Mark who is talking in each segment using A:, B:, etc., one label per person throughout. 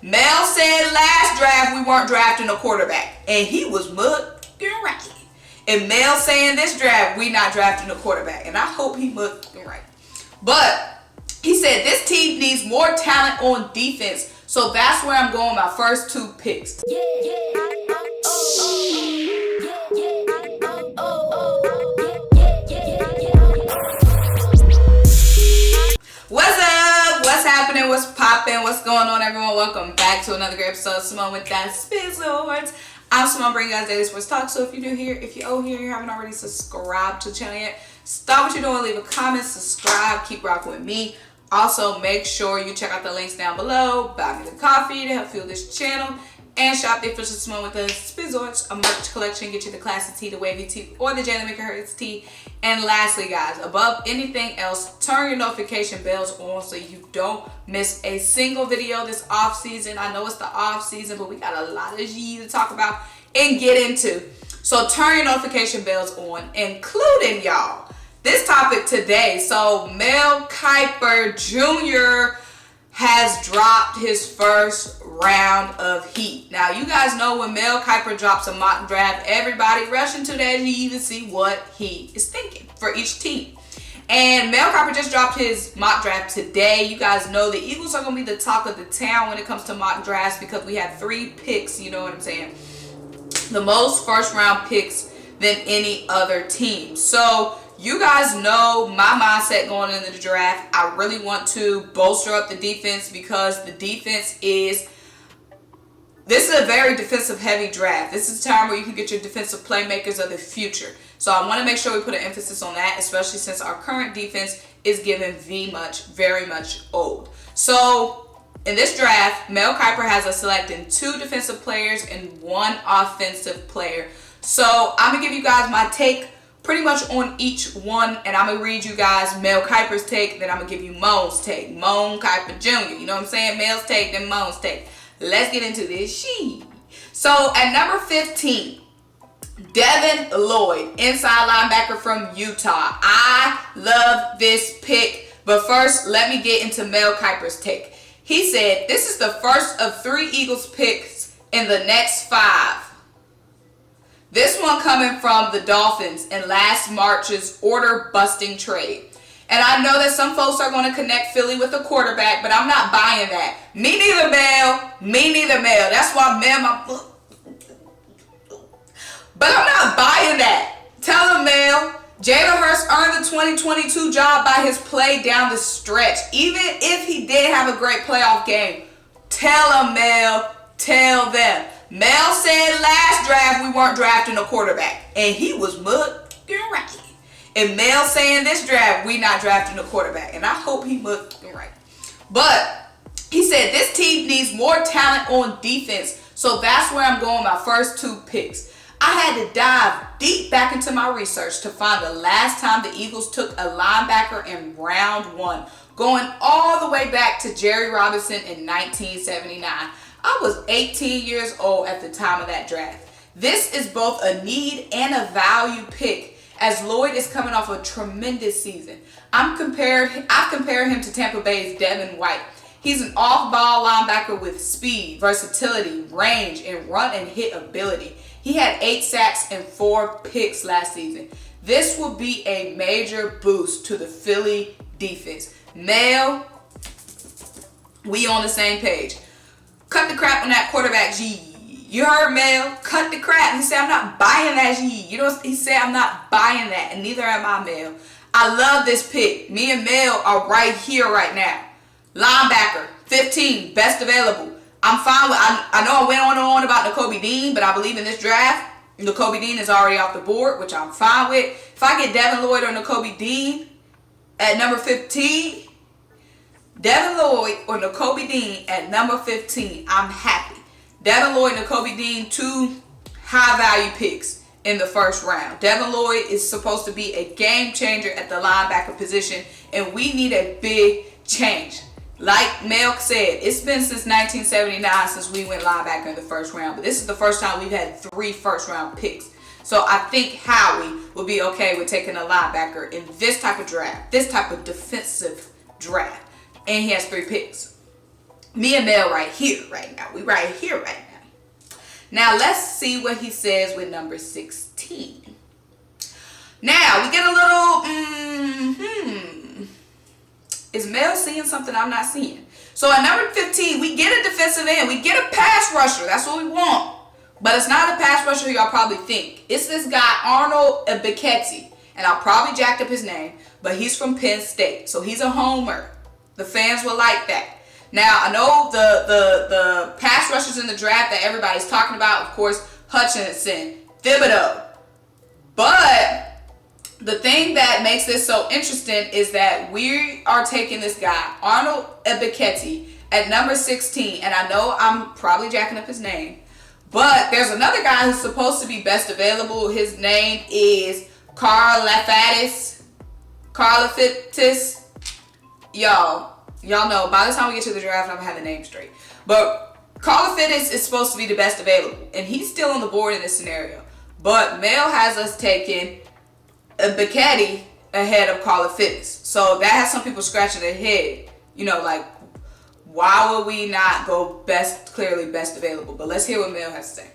A: Mel said last draft we weren't drafting a quarterback, and he was mucking right. And Mel saying this draft we not drafting a quarterback, and I hope he mucking right. But he said this team needs more talent on defense, so that's where I'm going my first 2 picks. What's up? What's happening? What's popping? What's going on, everyone? Welcome back to another great episode of Simone with that Spizzlords. I'm Simone, bringing you guys daily sports talk. So if you're new here, if you're old here, you haven't already subscribed to the channel yet, stop what you're doing, leave a comment, subscribe, keep rocking with me. Also, make sure you check out the links down below. Buy me the coffee to help fuel this channel. And shop the official Simone with the Spizzlords, a merch collection. Get you the classic tee, the wavy tee, or the Jalen tee. And lastly, guys, above anything else, turn your notification bells on so you don't miss a single video this off season. I know it's the off season, but we got a lot of G to talk about and get into. So turn your notification bells on, including y'all. This topic today, so Mel Kiper Jr. has dropped his first round of heat. Now, you guys know when Mel Kiper drops a mock draft, everybody rushing to that heat to see what he is thinking for each team. And Mel Kiper just dropped his mock draft today. You guys know the Eagles are going to be the talk of the town when it comes to mock drafts because we had 3 picks, you know what I'm saying? The most first round picks than any other team. So, you guys know my mindset going into the draft. I really want to bolster up the defense because the defense this is a very defensive heavy draft. This is a time where you can get your defensive playmakers of the future. So I want to make sure we put an emphasis on that, especially since our current defense is given very much old. So in this draft, Mel Kiper has us selecting 2 defensive players and 1 offensive player. So I'm going to give you guys my take pretty much on each one, and I'm going to read you guys Mel Kiper's take, then I'm going to give you Moan's take. Moan Kiper Jr., you know what I'm saying? Mel's take, then Moan's take. Let's get into this shit. So, at number 15, Devin Lloyd, inside linebacker from Utah. I love this pick, but first, let me get into Mel Kiper's take. He said, this is the first of 3 Eagles picks in the next 5. This one coming from the Dolphins in last March's order-busting trade. And I know that some folks are going to connect Philly with a quarterback, but I'm not buying that. Me neither, Mel. Me neither, Mel. That's why, Mel, but I'm not buying that. Tell him, Mel. Jalen Hurts earned the 2022 job by his play down the stretch. Even if he did have a great playoff game, tell him, Mel. Tell them. Mel said last draft we weren't drafting a quarterback, and he was mucking right. And Mel saying this draft we not drafting a quarterback, and I hope he mucking right. But he said this team needs more talent on defense, so that's where I'm going my first 2 picks. I had to dive deep back into my research to find the last time the Eagles took a linebacker in round 1, going all the way back to Jerry Robinson in 1979. I was 18 years old at the time of that draft. This is both a need and a value pick, as Lloyd is coming off a tremendous season. I've compared him to Tampa Bay's Devin Lloyd. He's an off-ball linebacker with speed, versatility, range, and run and hit ability. He had 8 sacks and 4 picks last season. This will be a major boost to the Philly defense. Mel, we on the same page. Cut the crap on that quarterback G. You heard Mel? Cut the crap. He said, I'm not buying that G. You know, he said, I'm not buying that. And neither am I, Mel. I love this pick. Me and Mel are right here, right now. Linebacker, 15, best available. I'm fine with, I know I went on and on about Nakobe Dean, but I believe in this draft, Nakobe Dean is already off the board, which I'm fine with. If I get Devin Lloyd or Nakobe Dean at number 15, Devin Lloyd or Nakobe Dean at number 15, I'm happy. Devin Lloyd and Nakobe Dean, 2 high-value picks in the first round. Devin Lloyd is supposed to be a game changer at the linebacker position, and we need a big change. Like Mel said, it's been since 1979 since we went linebacker in the first round, but this is the first time we've had 3 first-round picks. So I think Howie will be okay with taking a linebacker in this type of draft, this type of defensive draft. And he has 3 picks. Me and Mel right here, right now. We right here, right now. Now, let's see what he says with number 16. Now, we get a little, is Mel seeing something I'm not seeing? So, at number 15, we get a defensive end. We get a pass rusher. That's what we want. But it's not a pass rusher y'all probably think. It's this guy, Arnold Ebiketie. And I probably jacked up his name, but he's from Penn State. So, he's a homer. The fans will like that. Now, I know the pass rushers in the draft that everybody's talking about, of course, Hutchinson, Thibodeau. But the thing that makes this so interesting is that we are taking this guy, Arnold Ebiketie, at number 16. And I know I'm probably jacking up his name. But there's another guy who's supposed to be best available. His name is Karlaftis. Y'all know, by the time we get to the draft, I'm going to have the name straight. But Karlaftis is supposed to be the best available. And he's still on the board in this scenario. But Mel has us taking Ebiketie ahead of Karlaftis. So that has some people scratching their head. You know, like, why would we not go clearly best available? But let's hear what Mel has to say.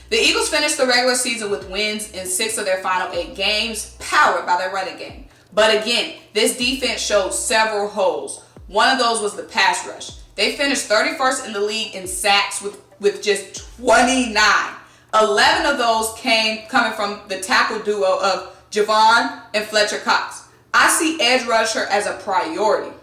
A: The Eagles finished the regular season with wins in 6 of their final 8 games, powered by their running game. But again, this defense showed several holes. One of those was the pass rush. They finished 31st in the league in sacks with just 29. 11 of those coming from the tackle duo of Javon and Fletcher Cox. I see edge rusher as a priority.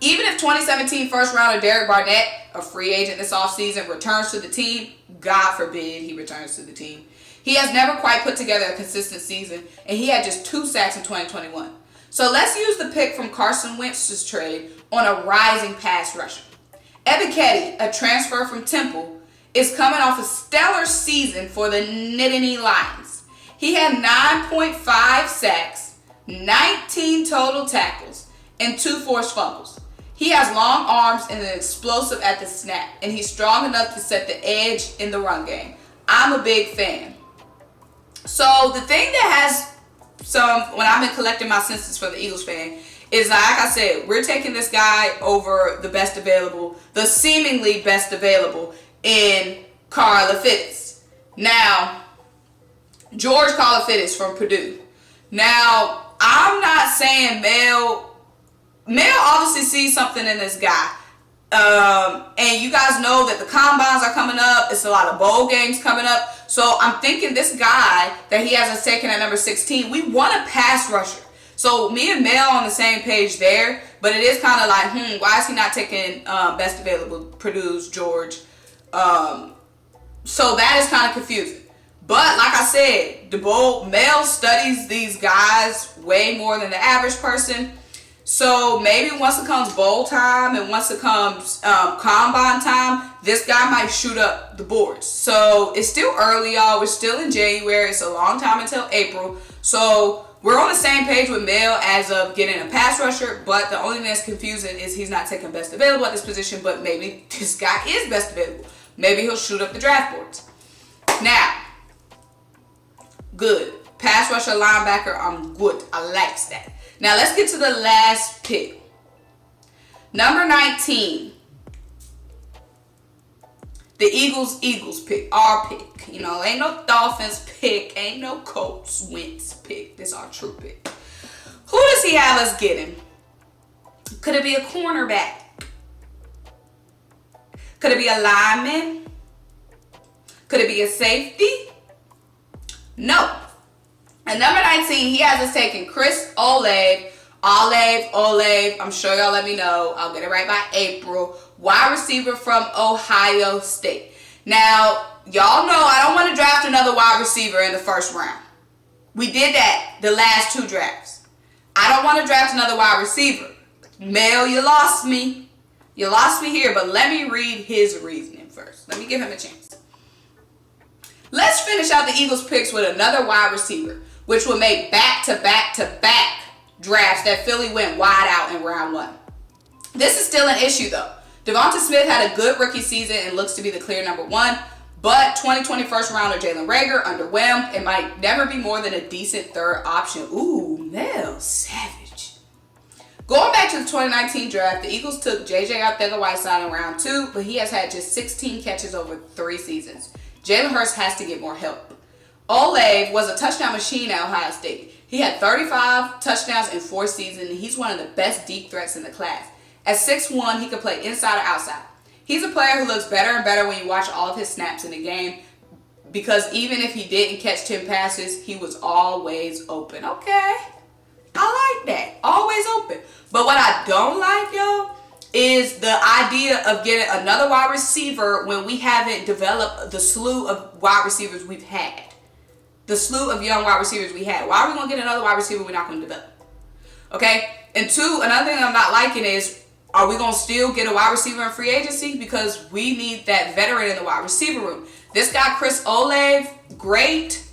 A: Even if 2017 first rounder Derek Barnett, a free agent this offseason, returns to the team, God forbid he returns to the team, he has never quite put together a consistent season, and he had just 2 sacks in 2021. So let's use the pick from Carson Wentz's trade on a rising pass rusher. Ebiketie, a transfer from Temple, is coming off a stellar season for the Nittany Lions. He had 9.5 sacks, 19 total tackles, and 2 forced fumbles. He has long arms and is explosive at the snap, and he's strong enough to set the edge in the run game. I'm a big fan. So the thing that has when I've been collecting my senses for the Eagles fan, is like I said, we're taking this guy over the best available, the seemingly best available in Karlaftis. Now, George Karlaftis from Purdue. Now, I'm not saying Mel obviously sees something in this guy. And you guys know that the combines are coming up. It's a lot of bowl games coming up. So I'm thinking this guy that he has us taken at number 16, we want a pass rusher. So me and Mel on the same page there. But it is kind of like, why is he not taking best available Purdue's George? So that is kind of confusing. But like I said, Mel studies these guys way more than the average person. So maybe once it comes bowl time and once it comes combine time, this guy might shoot up the boards. So it's still early, y'all. We're still in January. It's a long time until April. So we're on the same page with Mel as of getting a pass rusher. But the only thing that's confusing is he's not taking best available at this position. But maybe this guy is best available. Maybe he'll shoot up the draft boards. Now, good. Pass rusher, linebacker, I'm good. I like that. Now, let's get to the last pick. Number 19. The Eagles pick. Our pick. You know, ain't no Dolphins pick. Ain't no Colts Wentz pick. This is our true pick. Who does he have us getting? Could it be a cornerback? Could it be a lineman? Could it be a safety? No. At number 19, he has us taking Chris Olave. Olave. I'm sure y'all let me know. I'll get it right by April. Wide receiver from Ohio State. Now, y'all know I don't want to draft another wide receiver in the first round. We did that the last 2 drafts. I don't want to draft another wide receiver. Mel, you lost me. You lost me here, but let me read his reasoning first. Let me give him a chance. Let's finish out the Eagles picks with another wide receiver, which will make back-to-back-to-back drafts that Philly went wide out in round 1. This is still an issue, though. Devonta Smith had a good rookie season and looks to be the clear number 1, but 2020 first rounder Jalen Reagor underwhelmed and might never be more than a decent third option. Ooh, Mel, savage. Going back to the 2019 draft, the Eagles took J.J. Arcega-Whiteside in round 2, but he has had just 16 catches over 3 seasons. Jalen Hurts has to get more help. Olave was a touchdown machine at Ohio State. He had 35 touchdowns in 4 seasons, and he's one of the best deep threats in the class. At 6'1", he can play inside or outside. He's a player who looks better and better when you watch all of his snaps in the game, because even if he didn't catch 10 passes, he was always open. Okay, I like that. Always open. But what I don't like, yo, is the idea of getting another wide receiver when we haven't developed the slew of wide receivers we've had. The slew of young wide receivers we had. Why are we going to get another wide receiver we're not going to develop? Okay? And 2, another thing I'm not liking is, are we going to still get a wide receiver in free agency? Because we need that veteran in the wide receiver room. This guy, Chris Olave, great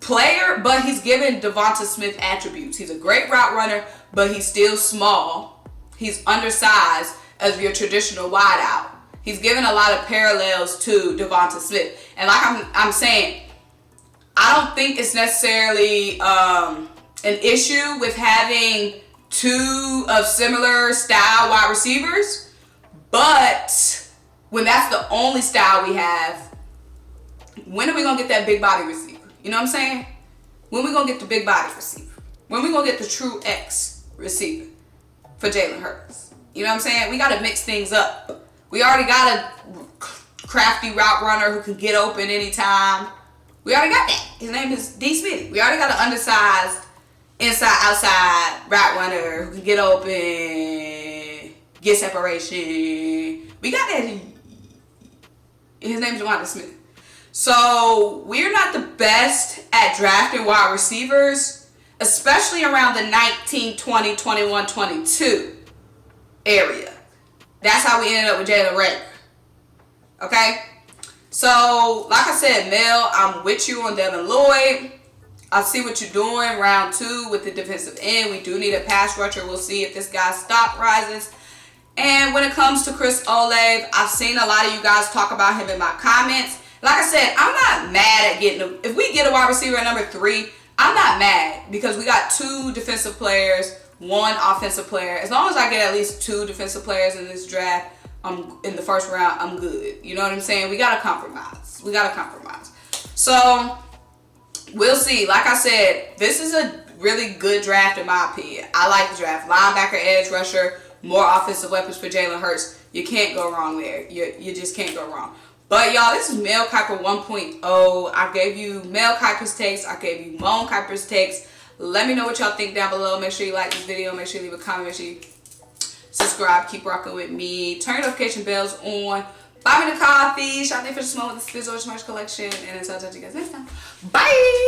A: player, but he's given Devonta Smith attributes. He's a great route runner, but he's still small. He's undersized as your traditional wideout. He's given a lot of parallels to Devonta Smith. And like I'm saying, I don't think it's necessarily an issue with having 2 of similar style wide receivers, but when that's the only style we have, when are we going to get that big body receiver? You know what I'm saying? When are we going to get the big body receiver? When are we going to get the true X receiver for Jalen Hurts? You know what I'm saying? We got to mix things up. We already got a crafty route runner who can get open anytime. We already got that. His name is D. Smitty. We already got an undersized, inside, outside route runner who can get open, get separation. We got that. His name is Devonta Smith. So we're not the best at drafting wide receivers, especially around the 19, 20, 21, 22 area. That's how we ended up with Jalen Rager. Okay? So, like I said, Mel, I'm with you on Devin Lloyd. I see what you're doing round 2 with the defensive end. We do need a pass rusher. We'll see if this guy's stock rises. And when it comes to Chris Olave, I've seen a lot of you guys talk about him in my comments. Like I said, I'm not mad at getting him. If we get a wide receiver at number 3, I'm not mad because we got 2 defensive players, 1 offensive player. As long as I get at least 2 defensive players in this draft, in the first round, I'm good. You know what I'm saying? We got to compromise. So, we'll see. Like I said, this is a really good draft in my opinion. I like the draft. Linebacker, edge rusher, more offensive weapons for Jalen Hurts. You can't go wrong there. You just can't go wrong. But, y'all, this is Mel Kiper 1.0. I gave you Mel Kiper's takes. I gave you Moan Kiper's takes. Let me know what y'all think down below. Make sure you like this video. Make sure you leave a comment. Make sure you subscribe. Keep rocking with me. Turn your notification bells on. Buy me the coffee. Shop there for Symone with the Sports merch collection. And until I talk to you guys next time. Bye.